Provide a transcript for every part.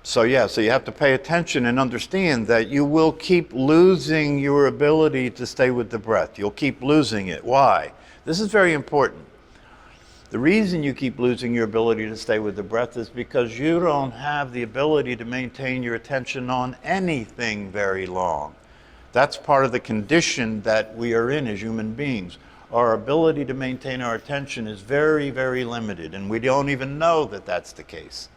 So you have to pay attention and understand that you will keep losing your ability to stay with the breath. You'll keep losing it. Why? This is very important. The reason you keep losing your ability to stay with the breath is because you don't have the ability to maintain your attention on anything very long. That's part of the condition that we are in as human beings. Our ability to maintain our attention is very, very limited, and we don't even know that that's the case.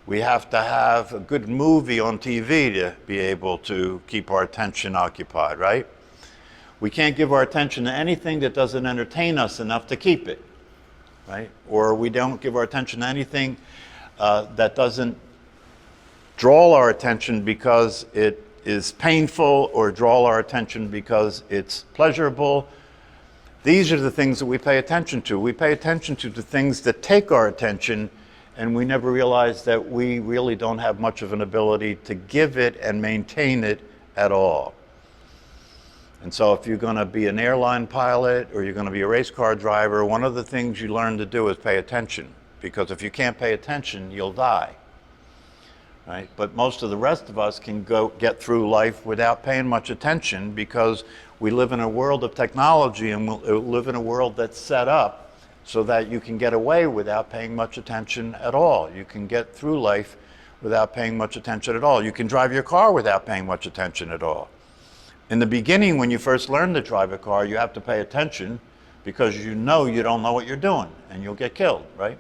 We have to have a good movie on TV to be able to keep our attention occupied, right? We can't give our attention to anything that doesn't entertain us enough to keep it, right? Or we don't give our attention to anything that doesn't draw our attention because it is painful, or draw our attention because it's pleasurable. These are the things that we pay attention to. We pay attention to the things that take our attention, and we never realize that we really don't have much of an ability to give it and maintain it at all. And so if you're going to be an airline pilot or you're going to be a race car driver, one of the things you learn to do is pay attention. Because if you can't pay attention, you'll die. Right? But most of the rest of us can get through life without paying much attention, because we live in a world of technology, and we live in a world that's set up so that you can get away without paying much attention at all. You can get through life without paying much attention at all. You can drive your car without paying much attention at all. In the beginning, when you first learn to drive a car, you have to pay attention because you don't know what you're doing, and you'll get killed, right?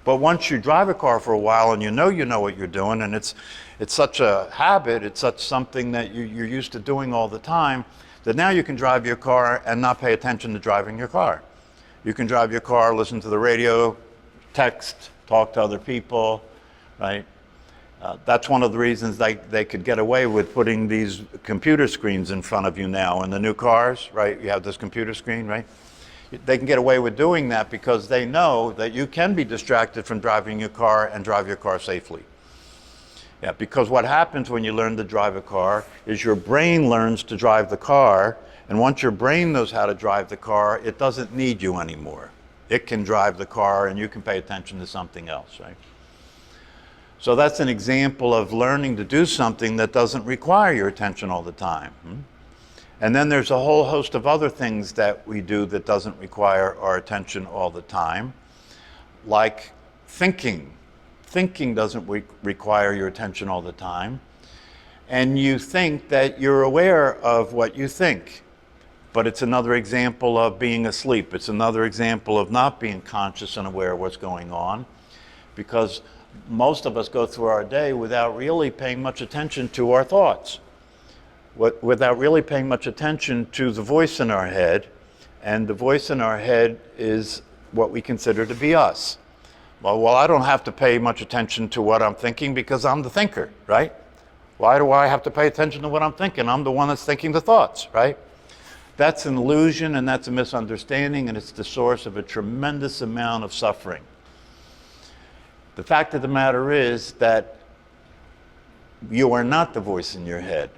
But once you drive a car for a while and you know what you're doing, and it's such a habit, it's such something that you're used to doing all the time, that now you can drive your car and not pay attention to driving your car. You can drive your car, listen to the radio, text, talk to other people, right? That's one of the reasons they could get away with putting these computer screens in front of you now in the new cars, right? You have this computer screen, right? They can get away with doing that because they know that you can be distracted from driving your car and drive your car safely. Yeah, because what happens when you learn to drive a car is your brain learns to drive the car, and once your brain knows how to drive the car, it doesn't need you anymore. It can drive the car and you can pay attention to something else, right? So that's an example of learning to do something that doesn't require your attention all the time. And then there's a whole host of other things that we do that doesn't require our attention all the time, like thinking. Thinking doesn't require your attention all the time. And you think that you're aware of what you think. But it's another example of being asleep. It's another example of not being conscious and aware of what's going on, because most of us go through our day without really paying much attention to our thoughts, without really paying much attention to the voice in our head. And the voice in our head is what we consider to be us. Well, I don't have to pay much attention to what I'm thinking because I'm the thinker, right? Why do I have to pay attention to what I'm thinking? I'm the one that's thinking the thoughts, right? That's an illusion, and that's a misunderstanding, and it's the source of a tremendous amount of suffering. The fact of the matter is that you are not the voice in your head.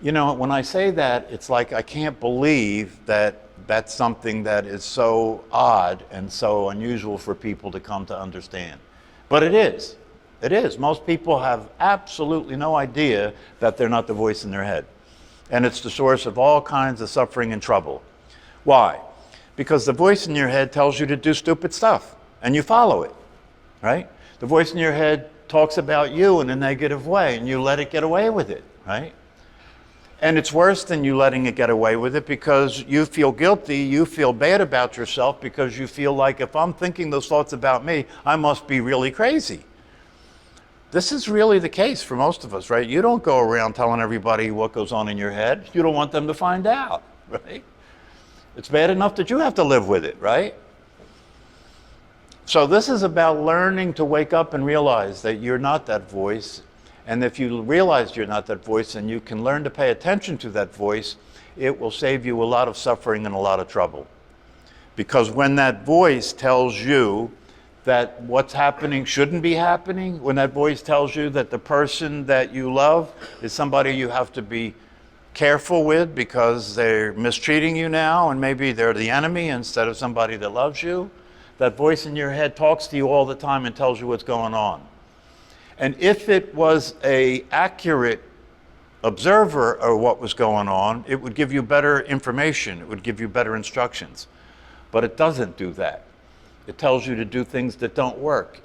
You know, when I say that, it's like I can't believe that that's something that is so odd and so unusual for people to come to understand. But it is. It is. Most people have absolutely no idea that they're not the voice in their head. And it's the source of all kinds of suffering and trouble. Why? Because the voice in your head tells you to do stupid stuff, and you follow it, right? The voice in your head talks about you in a negative way, and you let it get away with it, right? And it's worse than you letting it get away with it, because you feel guilty, you feel bad about yourself, because you feel like, if I'm thinking those thoughts about me, I must be really crazy. This is really the case for most of us, right? You don't go around telling everybody what goes on in your head. You don't want them to find out, right? It's bad enough that you have to live with it, right? So this is about learning to wake up and realize that you're not that voice. And if you realize you're not that voice and you can learn to pay attention to that voice, it will save you a lot of suffering and a lot of trouble. Because when that voice tells you that what's happening shouldn't be happening, when that voice tells you that the person that you love is somebody you have to be careful with because they're mistreating you now, and maybe they're the enemy instead of somebody that loves you, that voice in your head talks to you all the time and tells you what's going on. And if it was an accurate observer of what was going on, it would give you better information. It would give you better instructions. But it doesn't do that. It tells you to do things that don't work.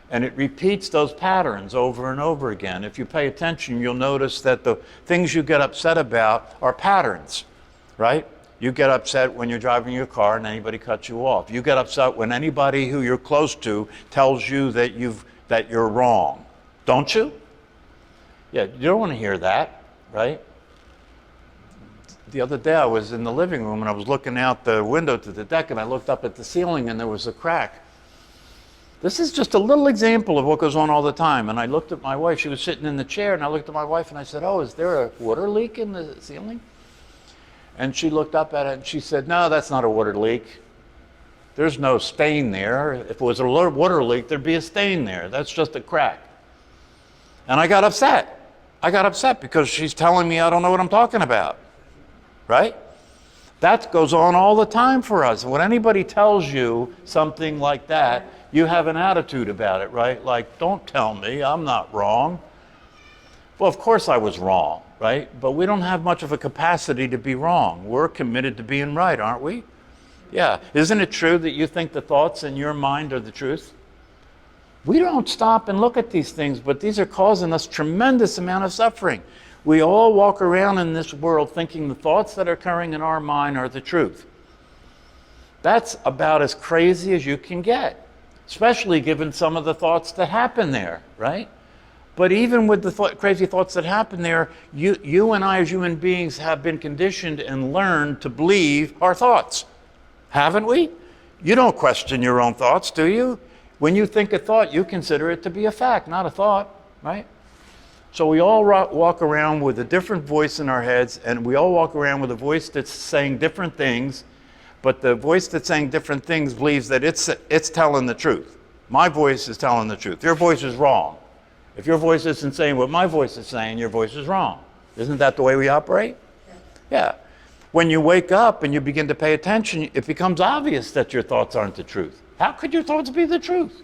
And it repeats those patterns over and over again. If you pay attention, you'll notice that the things you get upset about are patterns, right? You get upset when you're driving your car and anybody cuts you off. You get upset when anybody who you're close to tells you that you're wrong, don't you? Yeah, you don't want to hear that, right? The other day I was in the living room and I was looking out the window to the deck and I looked up at the ceiling and there was a crack. This is just a little example of what goes on all the time. And I looked at my wife, she was sitting in the chair, and I looked at my wife and I said, "Oh, is there a water leak in the ceiling?" And she looked up at it and she said, "No, that's not a water leak. There's no stain there. If it was a water leak, there'd be a stain there. That's just a crack." And I got upset. I got upset because she's telling me I don't know what I'm talking about, right? That goes on all the time for us. When anybody tells you something like that, you have an attitude about it, right? Like, don't tell me, I'm not wrong. Well, of course I was wrong, right? But we don't have much of a capacity to be wrong. We're committed to being right, aren't we? Yeah. Isn't it true that you think the thoughts in your mind are the truth? We don't stop and look at these things, but these are causing us tremendous amount of suffering. We all walk around in this world thinking the thoughts that are occurring in our mind are the truth. That's about as crazy as you can get, especially given some of the thoughts that happen there, right? But even with the crazy thoughts that happen there, you and I as human beings have been conditioned and learned to believe our thoughts, haven't we? You don't question your own thoughts, do you? When you think a thought, you consider it to be a fact, not a thought, right? So we all walk around with a different voice in our heads, and we all walk around with a voice that's saying different things, but the voice that's saying different things believes that it's telling the truth. My voice is telling the truth. Your voice is wrong. If your voice isn't saying what my voice is saying, your voice is wrong. Isn't that the way we operate? Yeah. When you wake up and you begin to pay attention, it becomes obvious that your thoughts aren't the truth. How could your thoughts be the truth?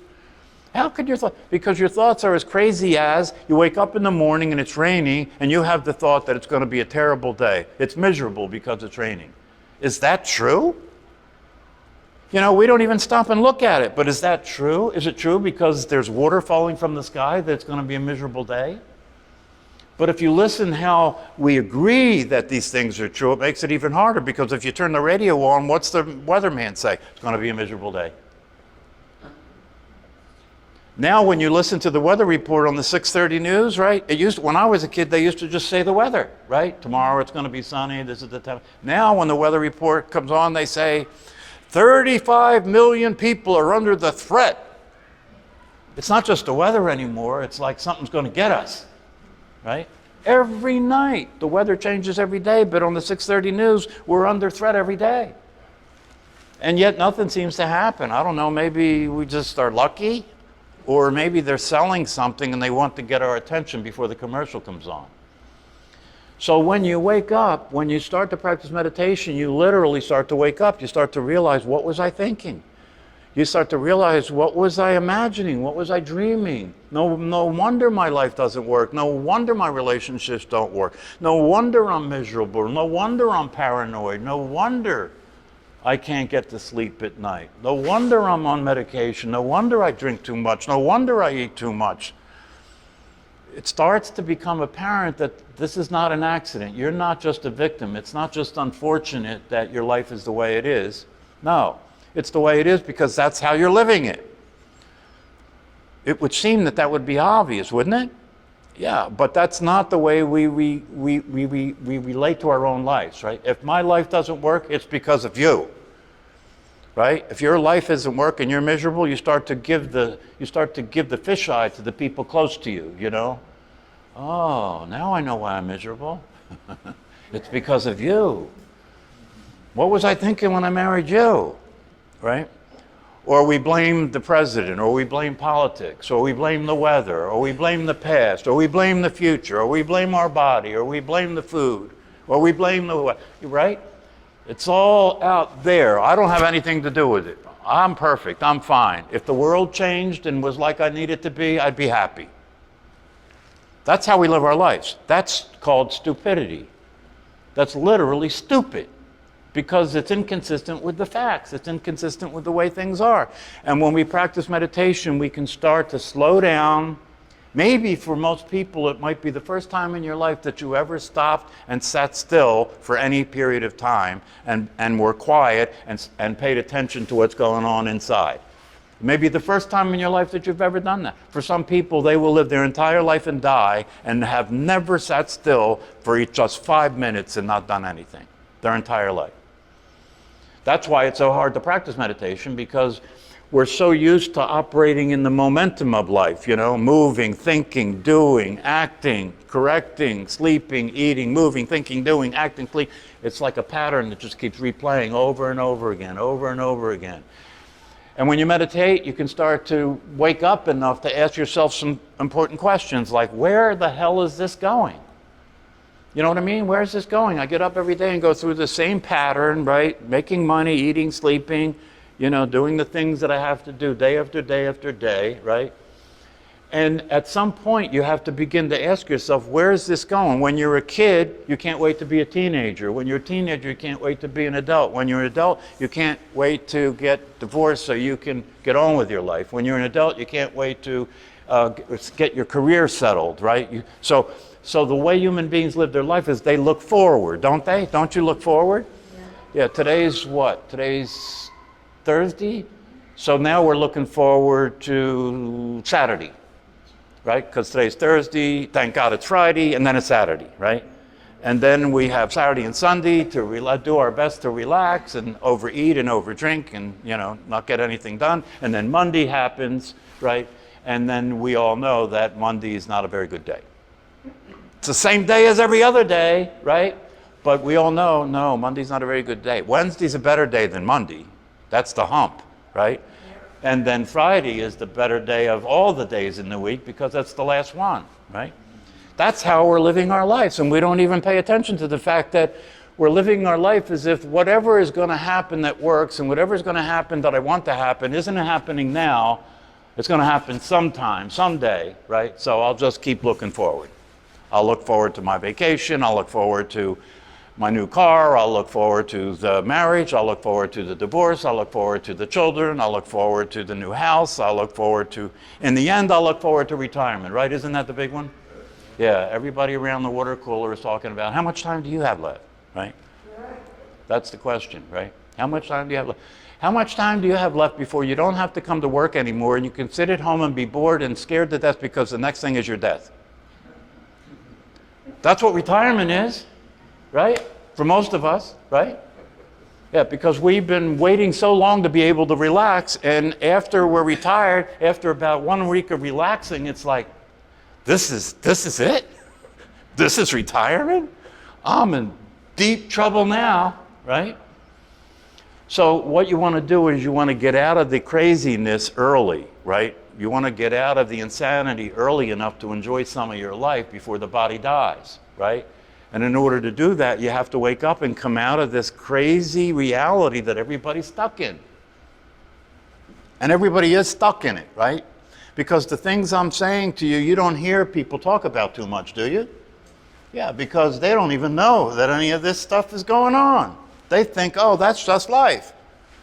How could your thoughts? Because your thoughts are as crazy as you wake up in the morning and it's raining and you have the thought that it's going to be a terrible day. It's miserable because it's raining. Is that true? You know, we don't even stop and look at it, but is that true? Is it true because there's water falling from the sky that it's going to be a miserable day? But if you listen how we agree that these things are true, it makes it even harder, because if you turn the radio on, what's the weatherman say? It's going to be a miserable day. Now when you listen to the weather report on the 6:30 news, right? When I was a kid, they used to just say the weather, right? Tomorrow it's going to be sunny, this is the time. Now when the weather report comes on, they say 35 million people are under the threat. It's not just the weather anymore, it's like something's going to get us, right? Every night, the weather changes every day, but on the 6:30 news, we're under threat every day. And yet nothing seems to happen. I don't know, maybe we just are lucky. Or maybe they're selling something and they want to get our attention before the commercial comes on. So when you wake up, when you start to practice meditation, you literally start to wake up. You start to realize, what was I thinking? You start to realize, what was I imagining? What was I dreaming? No wonder my life doesn't work. No wonder my relationships don't work. No wonder I'm miserable. No wonder I'm paranoid. No wonder I can't get to sleep at night. No wonder I'm on medication. No wonder I drink too much. No wonder I eat too much. It starts to become apparent that this is not an accident. You're not just a victim. It's not just unfortunate that your life is the way it is. No, it's the way it is because that's how you're living it. It would seem that that would be obvious, wouldn't it? Yeah, but that's not the way we relate to our own lives, right? If my life doesn't work, it's because of you, right? If your life isn't working, you're miserable, you start to give the fisheye to the people close to you, you know? Oh, now I know why I'm miserable. It's because of you. What was I thinking when I married you, right? Or we blame the president, or we blame politics, or we blame the weather, or we blame the past, or we blame the future, or we blame our body, or we blame the food, or we blame the, right? It's all out there. I don't have anything to do with it. I'm perfect, I'm fine. If the world changed and was like I need it to be, I'd be happy. That's how we live our lives. That's called stupidity. That's literally stupid because it's inconsistent with the facts. It's inconsistent with the way things are. And when we practice meditation, we can start to slow down. Maybe for most people, it might be the first time in your life that you ever stopped and sat still for any period of time and were quiet and paid attention to what's going on inside. Maybe the first time in your life that you've ever done that. For some people, they will live their entire life and die and have never sat still for just 5 minutes and not done anything their entire life. That's why it's so hard to practice meditation, because we're so used to operating in the momentum of life, moving, thinking, doing, acting, correcting, sleeping, eating, moving, thinking, doing, acting, sleeping. It's like a pattern that just keeps replaying over and over again, over and over again. And when you meditate, you can start to wake up enough to ask yourself some important questions like, where the hell is this going? You know what I mean? Where is this going? I get up every day and go through the same pattern, right? Making money, eating, sleeping, doing the things that I have to do day after day after day, right? And at some point, you have to begin to ask yourself, where is this going? When you're a kid, you can't wait to be a teenager. When you're a teenager, you can't wait to be an adult. When you're an adult, you can't wait to get divorced so you can get on with your life. When you're an adult, you can't wait to get your career settled, right? So the way human beings live their life is they look forward, don't they? Don't you look forward? Yeah, today's what? Today's Thursday? So now we're looking forward to Saturday. Right? Because today's Thursday, thank God it's Friday, and then it's Saturday, right? And then we have Saturday and Sunday to do our best to relax and overeat and overdrink and, not get anything done. And then Monday happens, right? And then we all know that Monday is not a very good day. It's the same day as every other day, right? But we all know, no, Monday's not a very good day. Wednesday's a better day than Monday. That's the hump, right? And then Friday is the better day of all the days in the week because that's the last one, right? That's how we're living our lives, and we don't even pay attention to the fact that we're living our life as if whatever is going to happen that works and whatever is going to happen that I want to happen isn't happening now. It's going to happen sometime, someday, right? So I'll just keep looking forward. I'll look forward to my vacation. I'll look forward to my new car, I'll look forward to the marriage, I'll look forward to the divorce, I'll look forward to the children, I'll look forward to the new house, I'll look forward to, in the end, I'll look forward to retirement, right? Isn't that the big one? Yeah, everybody around the water cooler is talking about how much time do you have left, right? That's the question, right? How much time do you have left? How much time do you have left before you don't have to come to work anymore and you can sit at home and be bored and scared to death because the next thing is your death? That's what retirement is. Right? For most of us, right? Yeah, because we've been waiting so long to be able to relax, and after we're retired, after about 1 week of relaxing, it's like, this is it? This is retirement? I'm in deep trouble now, right? So what you want to do is you want to get out of the craziness early, right? You want to get out of the insanity early enough to enjoy some of your life before the body dies, right? And in order to do that, you have to wake up and come out of this crazy reality that everybody's stuck in. And everybody is stuck in it, right? Because the things I'm saying to you, you don't hear people talk about too much, do you? Yeah, because they don't even know that any of this stuff is going on. They think, oh, that's just life,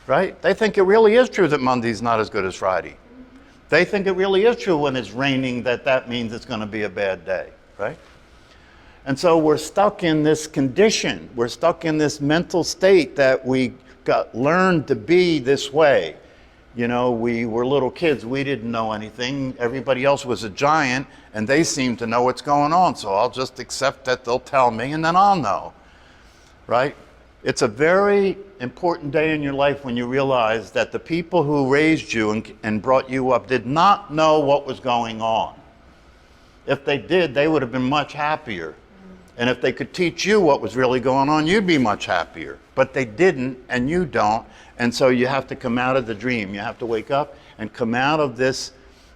right? They think it really is true that Monday's not as good as Friday. They think it really is true when it's raining that means it's going to be a bad day, right? And so we're stuck in this condition. We're stuck in this mental state that we got learned to be this way. We were little kids. We didn't know anything. Everybody else was a giant, and they seem to know what's going on. So I'll just accept that they'll tell me, and then I'll know, right? It's a very important day in your life when you realize that the people who raised you and brought you up did not know what was going on. If they did, they would have been much happier. And if they could teach you what was really going on, you'd be much happier. But they didn't, and you don't. And so you have to come out of the dream. You have to wake up and come out of this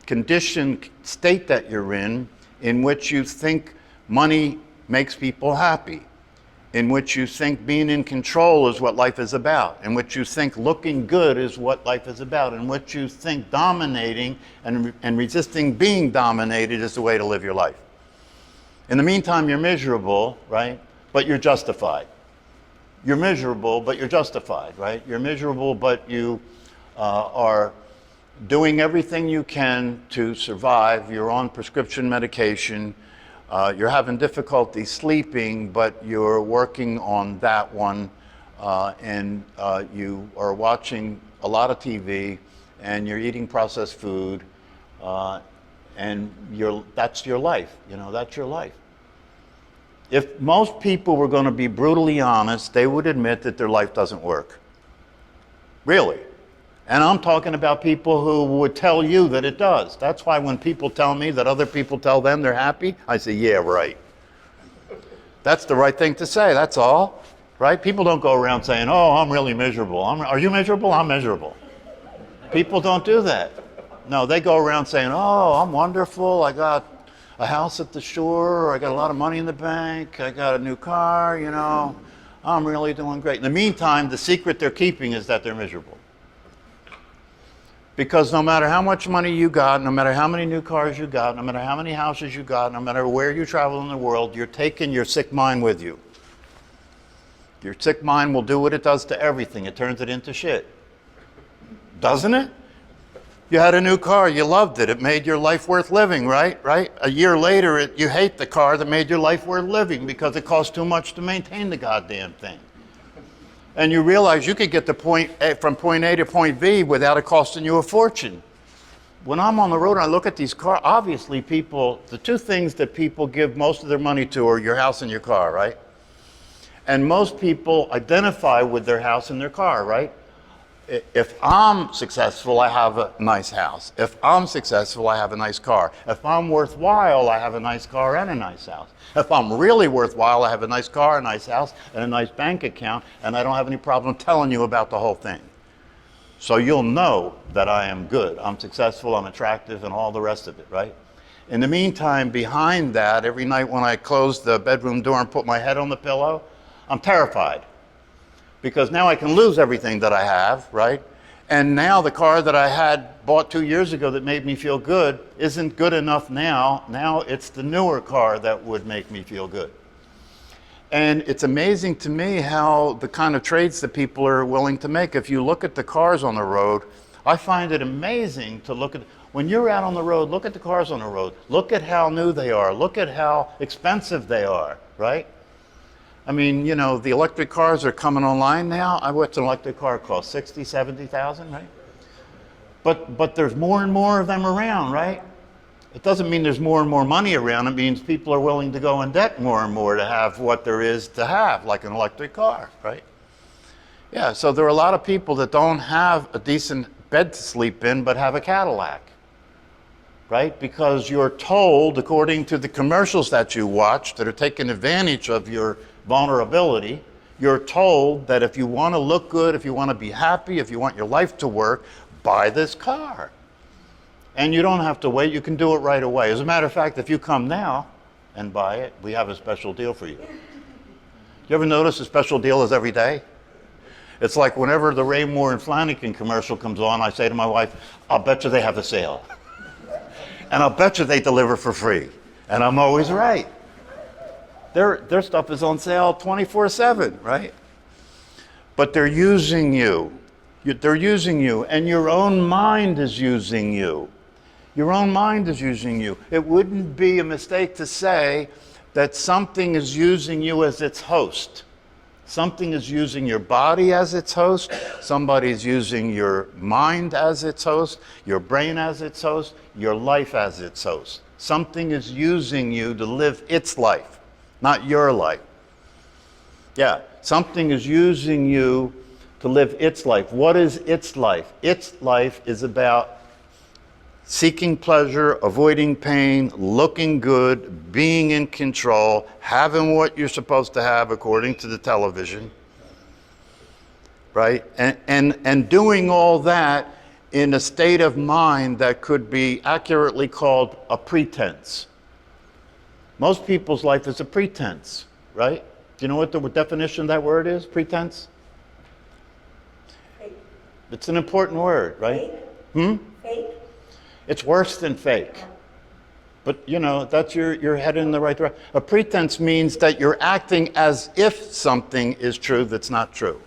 conditioned state that you're in which you think money makes people happy, in which you think being in control is what life is about, in which you think looking good is what life is about, in which you think dominating and resisting being dominated is the way to live your life. In the meantime, you're miserable, right? But you're justified. You're miserable, but you're justified, right? You're miserable, but you are doing everything you can to survive. You're on prescription medication. You're having difficulty sleeping, but you're working on that one. And you are watching a lot of TV, and you're eating processed food, and that's your life. That's your life. If most people were going to be brutally honest, they would admit that their life doesn't work. Really. And I'm talking about people who would tell you that it does. That's why when people tell me that other people tell them they're happy, I say, yeah, right. That's the right thing to say, that's all. Right? People don't go around saying, oh, I'm really miserable. Are you miserable? I'm miserable. People don't do that. No, they go around saying, oh, I'm wonderful. I got a house at the shore. I got a lot of money in the bank. I got a new car, I'm really doing great. In the meantime, the secret they're keeping is that they're miserable. Because no matter how much money you got, no matter how many new cars you got, no matter how many houses you got, no matter where you travel in the world, you're taking your sick mind with you. Your sick mind will do what it does to everything. It turns it into shit. Doesn't it? You had a new car. You loved it. It made your life worth living, right? Right? A year later, you hate the car that made your life worth living because it cost too much to maintain the goddamn thing. And you realize you could get from point A to point B without it costing you a fortune. When I'm on the road and I look at these cars, obviously the two things that people give most of their money to are your house and your car, right? And most people identify with their house and their car, right? If I'm successful, I have a nice house. If I'm successful, I have a nice car. If I'm worthwhile, I have a nice car and a nice house. If I'm really worthwhile, I have a nice car, a nice house, and a nice bank account, and I don't have any problem telling you about the whole thing. So you'll know that I am good. I'm successful, I'm attractive, and all the rest of it, right? In the meantime, behind that, every night when I close the bedroom door and put my head on the pillow, I'm terrified. Because now I can lose everything that I have, right? And now the car that I had bought 2 years ago that made me feel good isn't good enough now. Now it's the newer car that would make me feel good. And it's amazing to me how the kind of trades that people are willing to make. If you look at the cars on the road, I find it amazing to look at, when you're out on the road, look at the cars on the road. Look at how new they are. Look at how expensive they are, right? I mean, the electric cars are coming online now. What's an electric car cost? 60, 70,000, right? But there's more and more of them around, right? It doesn't mean there's more and more money around. It means people are willing to go in debt more and more to have what there is to have, like an electric car, right? Yeah, so there are a lot of people that don't have a decent bed to sleep in, but have a Cadillac, right? Because you're told, according to the commercials that you watch that are taking advantage of your vulnerability, you're told that if you want to look good, if you want to be happy, if you want your life to work, buy this car. And you don't have to wait, you can do it right away. As a matter of fact, if you come now and buy it, we have a special deal for you. You ever notice a special deal is every day? It's like whenever the Ray Moore and Flanagan commercial comes on, I say to my wife, I'll bet you they have a sale. And I'll bet you they deliver for free. And I'm always right. Their stuff is on sale 24/7, right? But they're using you. They're using you, and your own mind is using you. Your own mind is using you. It wouldn't be a mistake to say that something is using you as its host. Something is using your body as its host. Somebody's using your mind as its host, your brain as its host, your life as its host. Something is using you to live its life, not your life. Yeah, something is using you to live its life. What is its life? Its life is about seeking pleasure, avoiding pain, looking good, being in control, having what you're supposed to have according to the television, right? And doing all that in a state of mind that could be accurately called a pretense. Most people's life is a pretense, right? Do you know what the definition of that word is, pretense? Fake. It's an important word, right? Fake? Fake? It's worse than fake. But, you know, that's you're headed in the right direction. A pretense means that you're acting as if something is true that's not true.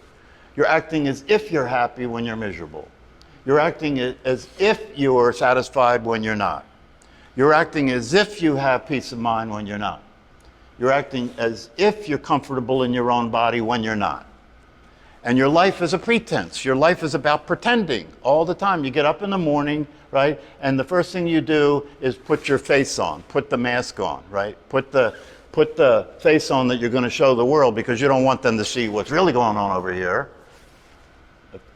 You're acting as if you're happy when you're miserable. You're acting as if you're satisfied when you're not. You're acting as if you have peace of mind when you're not. You're acting as if you're comfortable in your own body when you're not. And your life is a pretense. Your life is about pretending all the time. You get up in the morning, right? And the first thing you do is put your face on, put the mask on, right? Put the face on that you're going to show the world because you don't want them to see what's really going on over here.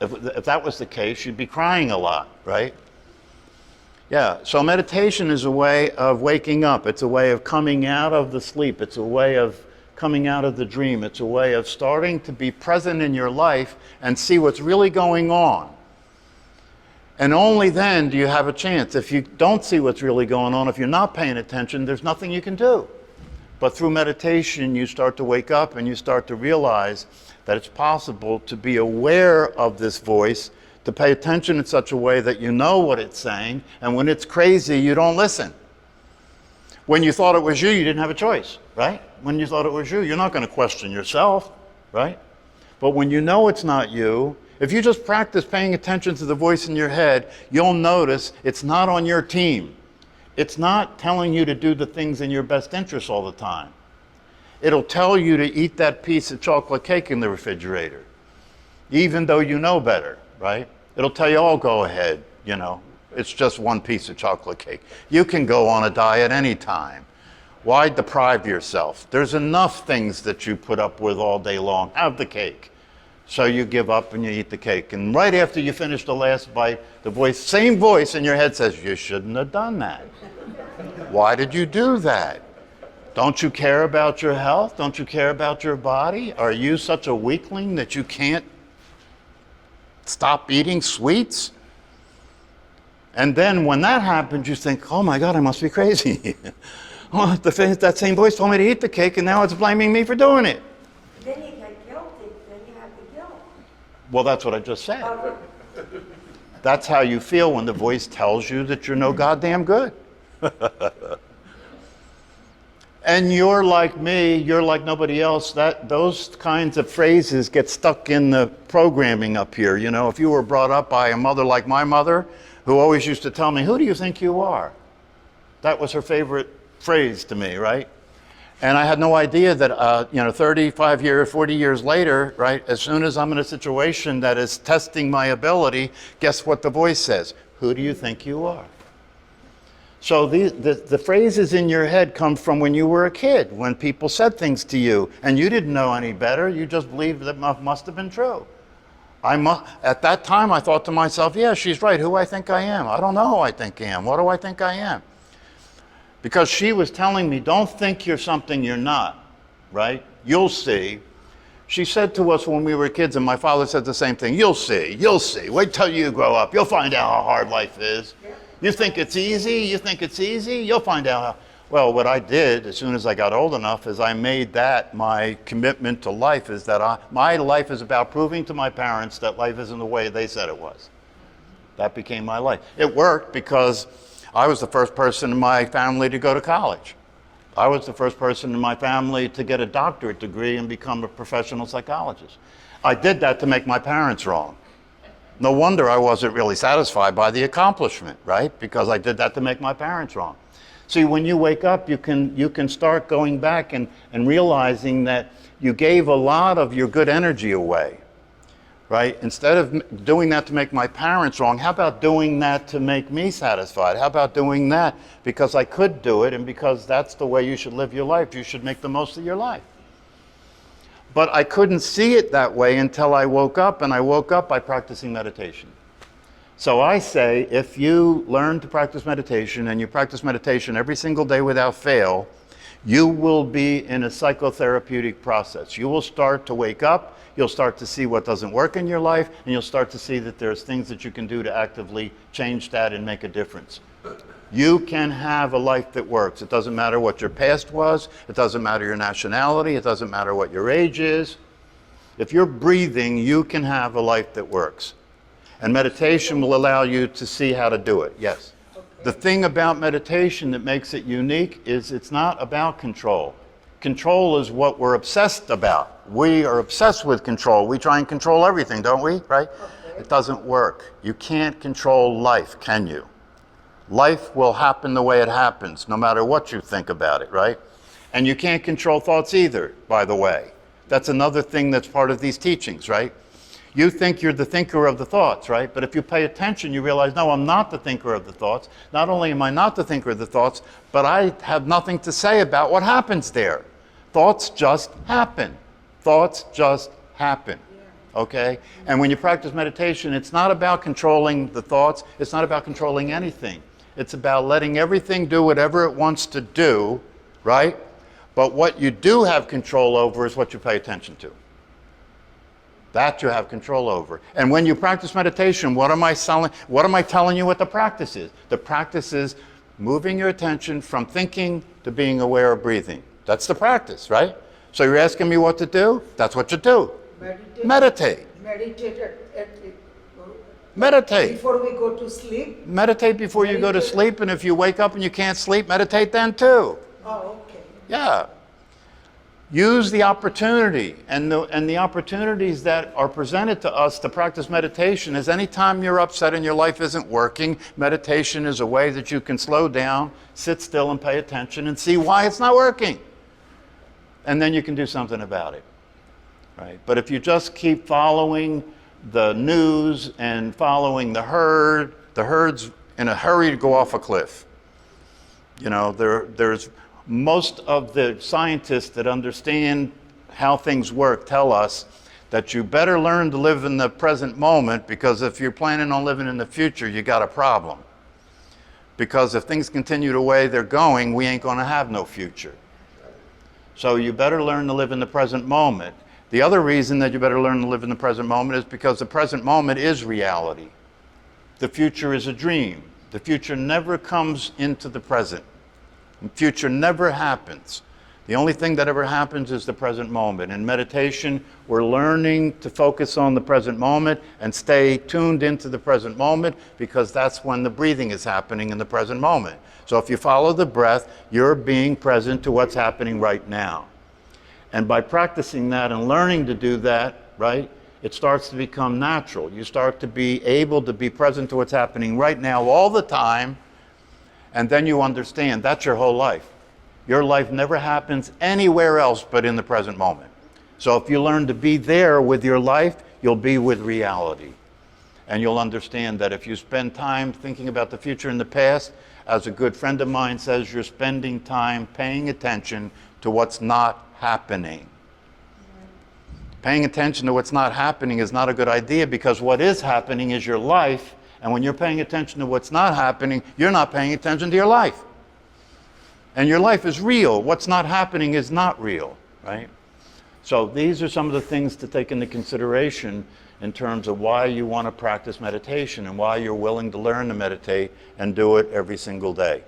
If that was the case, you'd be crying a lot, right? Yeah, so meditation is a way of waking up. It's a way of coming out of the sleep. It's a way of coming out of the dream. It's a way of starting to be present in your life and see what's really going on. And only then do you have a chance. If you don't see what's really going on, if you're not paying attention, there's nothing you can do. But through meditation, you start to wake up and you start to realize that it's possible to be aware of this voice, to pay attention in such a way that you know what it's saying, and when it's crazy, you don't listen. When you thought it was you didn't have a choice, right? When you thought it was you, you're not going to question yourself, right? But when you know it's not you, if you just practice paying attention to the voice in your head, you'll notice it's not on your team. It's not telling you to do the things in your best interest all the time. It'll tell you to eat that piece of chocolate cake in the refrigerator, even though you know better, right? It'll tell you, oh, go ahead, you know. It's just one piece of chocolate cake. You can go on a diet anytime. Why deprive yourself? There's enough things that you put up with all day long. Have the cake. So you give up and you eat the cake. And right after you finish the last bite, the voice, same voice in your head says, you shouldn't have done that. Why did you do that? Don't you care about your health? Don't you care about your body? Are you such a weakling that you can't stop eating sweets? And then when that happens, you think, oh my God, I must be crazy. Oh, that same voice told me to eat the cake and now it's blaming me for doing it. Then you get guilty, then you have the guilt. Well, that's what I just said. That's how you feel when the voice tells you that you're no goddamn good. And you're like me, you're like nobody else. Those kinds of phrases get stuck in the programming up here. You know, if you were brought up by a mother like my mother, who always used to tell me, who do you think you are? That was her favorite phrase to me, right? And I had no idea that, 35 years, 40 years later, right, as soon as I'm in a situation that is testing my ability, guess what the voice says? Who do you think you are? So the phrases in your head come from when you were a kid, when people said things to you, and you didn't know any better. You just believed that must have been true. At that time, I thought to myself, yeah, she's right. Who I think I am? I don't know who I think I am. What do I think I am? Because she was telling me, don't think you're something you're not, right? You'll see. She said to us when we were kids, and my father said the same thing, you'll see. Wait till you grow up. You'll find out how hard life is. You think it's easy? You'll find out how. Well, what I did as soon as I got old enough is I made that my commitment to life, is that my life is about proving to my parents that life isn't the way they said it was. That became my life. It worked because I was the first person in my family to go to college. I was the first person in my family to get a doctorate degree and become a professional psychologist. I did that to make my parents wrong. No wonder I wasn't really satisfied by the accomplishment, right? Because I did that to make my parents wrong. See, when you wake up, you can start going back and realizing that you gave a lot of your good energy away, right? Instead of doing that to make my parents wrong, how about doing that to make me satisfied? How about doing that because I could do it and because that's the way you should live your life? You should make the most of your life. But I couldn't see it that way until I woke up, and I woke up by practicing meditation. So I say, if you learn to practice meditation and you practice meditation every single day without fail, you will be in a psychotherapeutic process. You will start to wake up, you'll start to see what doesn't work in your life, and you'll start to see that there's things that you can do to actively change that and make a difference. You can have a life that works. It doesn't matter what your past was. It doesn't matter your nationality. It doesn't matter what your age is. If you're breathing, you can have a life that works. And meditation will allow you to see how to do it. Yes? Okay. The thing about meditation that makes it unique is it's not about control. Control is what we're obsessed about. We are obsessed with control. We try and control everything, don't we? Right? Okay. It doesn't work. You can't control life, can you? Life will happen the way it happens, no matter what you think about it, right? And you can't control thoughts either, by the way. That's another thing that's part of these teachings, right? You think you're the thinker of the thoughts, right? But if you pay attention, you realize, no, I'm not the thinker of the thoughts. Not only am I not the thinker of the thoughts, but I have nothing to say about what happens there. Thoughts just happen. Thoughts just happen. Okay? And when you practice meditation, it's not about controlling the thoughts. It's not about controlling anything. It's about letting everything do whatever it wants to do, right? But what you do have control over is what you pay attention to. That you have control over. And when you practice meditation, what am I telling you what the practice is? The practice is moving your attention from thinking to being aware of breathing. That's the practice, right? So you're asking me what to do? That's what you do. Meditate. Meditate. Before we go to sleep? Meditate before you go to sleep, and if you wake up and you can't sleep, meditate then too. Oh, okay. Yeah. Use the opportunity, and the opportunities that are presented to us to practice meditation is anytime you're upset and your life isn't working, meditation is a way that you can slow down, sit still and pay attention and see why it's not working. And then you can do something about it, right? But if you just keep following the news and following the herd's in a hurry to go off a cliff. You know, there's most of the scientists that understand how things work tell us that you better learn to live in the present moment, because if you're planning on living in the future, you got a problem. Because if things continue the way they're going, we ain't going to have no future. So you better learn to live in the present moment. The other reason that you better learn to live in the present moment is because the present moment is reality. The future is a dream. The future never comes into the present. The future never happens. The only thing that ever happens is the present moment. In meditation, we're learning to focus on the present moment and stay tuned into the present moment, because that's when the breathing is happening in the present moment. So if you follow the breath, you're being present to what's happening right now. And by practicing that and learning to do that, right, it starts to become natural. You start to be able to be present to what's happening right now all the time. And then you understand that's your whole life. Your life never happens anywhere else but in the present moment. So if you learn to be there with your life, you'll be with reality. And you'll understand that if you spend time thinking about the future and the past, as a good friend of mine says, you're spending time paying attention to what's not happening. Paying attention to what's not happening is not a good idea, because what is happening is your life. And when you're paying attention to what's not happening, you're not paying attention to your life. And your life is real. What's not happening is not real, right? So these are some of the things to take into consideration in terms of why you want to practice meditation and why you're willing to learn to meditate and do it every single day.